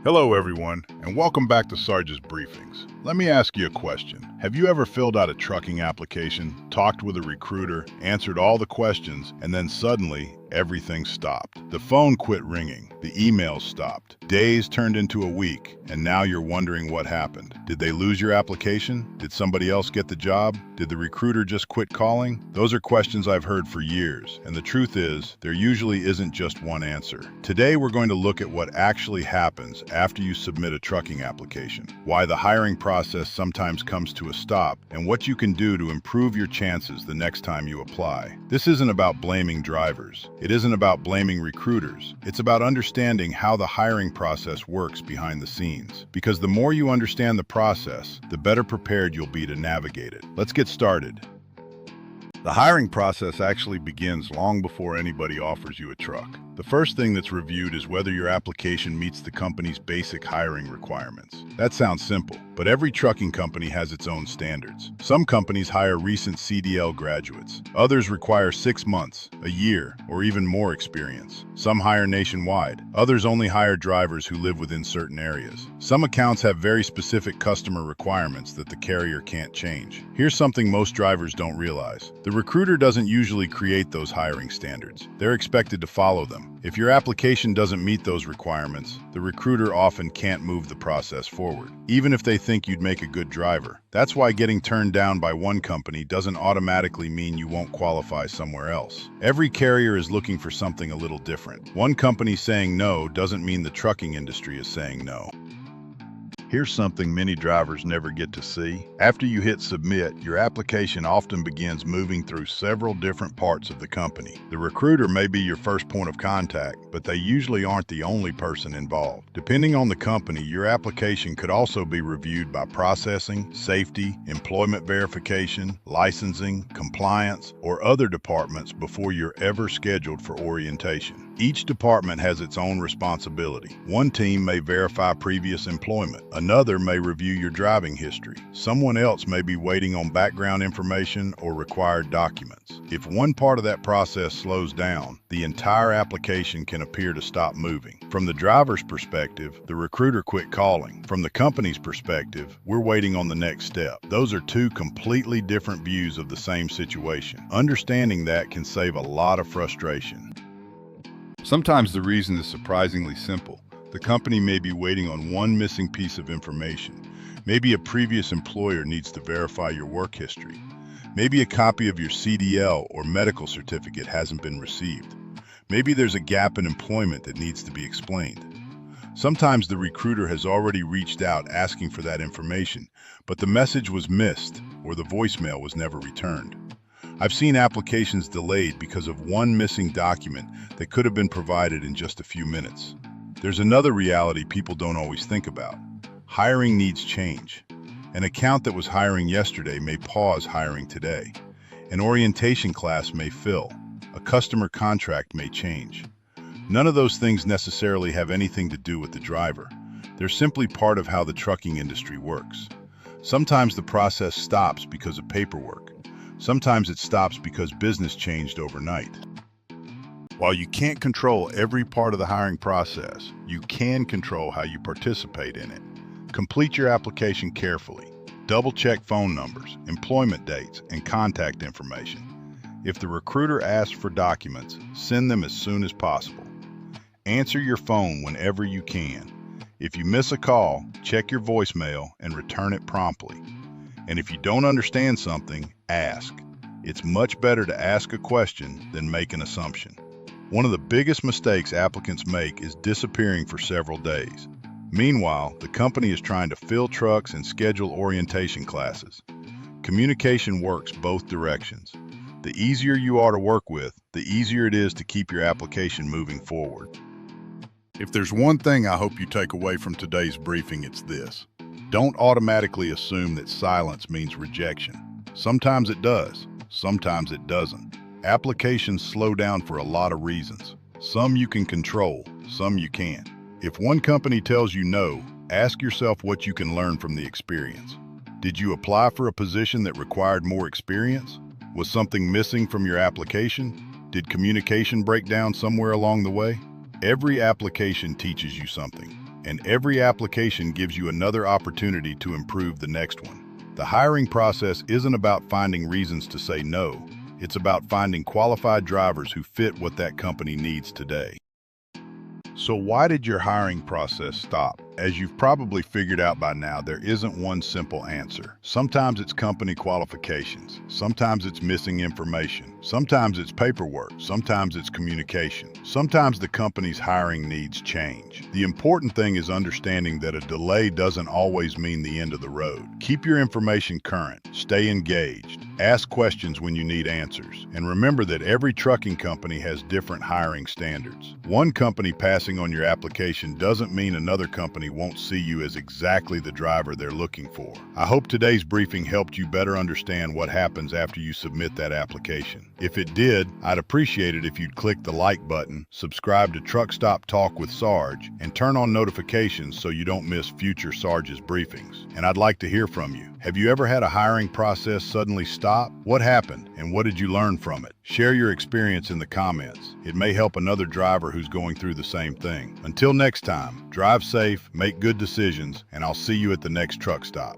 Hello everyone, and welcome back to Sarge's Briefings. Let me ask you a question. Have you ever filled out a trucking application, talked with a recruiter, answered all the questions, and then suddenly everything stopped? The phone quit ringing, the emails stopped, days turned into a week, and now you're wondering what happened. Did they lose your application? Did somebody else get the job? Did the recruiter just quit calling? Those are questions I've heard for years, and the truth is, there usually isn't just one answer. Today we're going to look at what actually happens after you submit a trucking application, why the hiring process sometimes comes to a stop, and what you can do to improve your chances the next time you apply. This isn't about blaming drivers. It isn't about blaming recruiters. It's about understanding how the hiring process works behind the scenes. Because the more you understand the process, the better prepared you'll be to navigate it. Let's get started. The hiring process actually begins long before anybody offers you a truck. The first thing that's reviewed is whether your application meets the company's basic hiring requirements. That sounds simple, but every trucking company has its own standards. Some companies hire recent CDL graduates. Others require 6 months, a year, or even more experience. Some hire nationwide. Others only hire drivers who live within certain areas. Some accounts have very specific customer requirements that the carrier can't change. Here's something most drivers don't realize. The recruiter doesn't usually create those hiring standards. They're expected to follow them. If your application doesn't meet those requirements, the recruiter often can't move the process forward, even if they think you'd make a good driver. That's why getting turned down by one company doesn't automatically mean you won't qualify somewhere else. Every carrier is looking for something a little different. One company saying no doesn't mean the trucking industry is saying no. Here's something many drivers never get to see. After you hit submit, your application often begins moving through several different parts of the company. The recruiter may be your first point of contact, but they usually aren't the only person involved. Depending on the company, your application could also be reviewed by processing, safety, employment verification, licensing, compliance, or other departments before you're ever scheduled for orientation. Each department has its own responsibility. One team may verify previous employment. Another may review your driving history. Someone else may be waiting on background information or required documents. If one part of that process slows down, the entire application can appear to stop moving. From the driver's perspective, the recruiter quit calling. From the company's perspective, we're waiting on the next step. Those are two completely different views of the same situation. Understanding that can save a lot of frustration. Sometimes the reason is surprisingly simple. The company may be waiting on one missing piece of information. Maybe a previous employer needs to verify your work history. Maybe a copy of your CDL or medical certificate hasn't been received. Maybe there's a gap in employment that needs to be explained. Sometimes the recruiter has already reached out asking for that information, but the message was missed or the voicemail was never returned. I've seen applications delayed because of one missing document that could have been provided in just a few minutes. There's another reality people don't always think about. Hiring needs change. An account that was hiring yesterday may pause hiring today. An orientation class may fill. A customer contract may change. None of those things necessarily have anything to do with the driver. They're simply part of how the trucking industry works. Sometimes the process stops because of paperwork. Sometimes it stops because business changed overnight. While you can't control every part of the hiring process, you can control how you participate in it. Complete your application carefully. Double-check phone numbers, employment dates, and contact information. If the recruiter asks for documents, send them as soon as possible. Answer your phone whenever you can. If you miss a call, check your voicemail and return it promptly. And if you don't understand something, ask. It's much better to ask a question than make an assumption. One of the biggest mistakes applicants make is disappearing for several days. Meanwhile, the company is trying to fill trucks and schedule orientation classes. Communication works both directions. The easier you are to work with, the easier it is to keep your application moving forward. If there's one thing I hope you take away from today's briefing, it's this. Don't automatically assume that silence means rejection. Sometimes it does, sometimes it doesn't. Applications slow down for a lot of reasons. Some you can control, some you can't. If one company tells you no, ask yourself what you can learn from the experience. Did you apply for a position that required more experience? Was something missing from your application? Did communication break down somewhere along the way? Every application teaches you something, and every application gives you another opportunity to improve the next one. The hiring process isn't about finding reasons to say no. It's about finding qualified drivers who fit what that company needs today. So why did your hiring process stop? As you've probably figured out by now, there isn't one simple answer. Sometimes it's company qualifications. Sometimes it's missing information. Sometimes it's paperwork. Sometimes it's communication. Sometimes the company's hiring needs change. The important thing is understanding that a delay doesn't always mean the end of the road. Keep your information current. Stay engaged. Ask questions when you need answers. And remember that every trucking company has different hiring standards. One company passing on your application doesn't mean another company won't see you as exactly the driver they're looking for. I hope today's briefing helped you better understand what happens after you submit that application. If it did, I'd appreciate it if you'd click the like button, subscribe to Truck Stop Talk with Sarge, and turn on notifications so you don't miss future Sarges briefings. And I'd like to hear from you. Have you ever had a hiring process suddenly stop? What happened, and what did you learn from it? Share your experience in the comments. It may help another driver who's going through the same thing. Until next time, drive safe, make good decisions, and I'll see you at the next truck stop.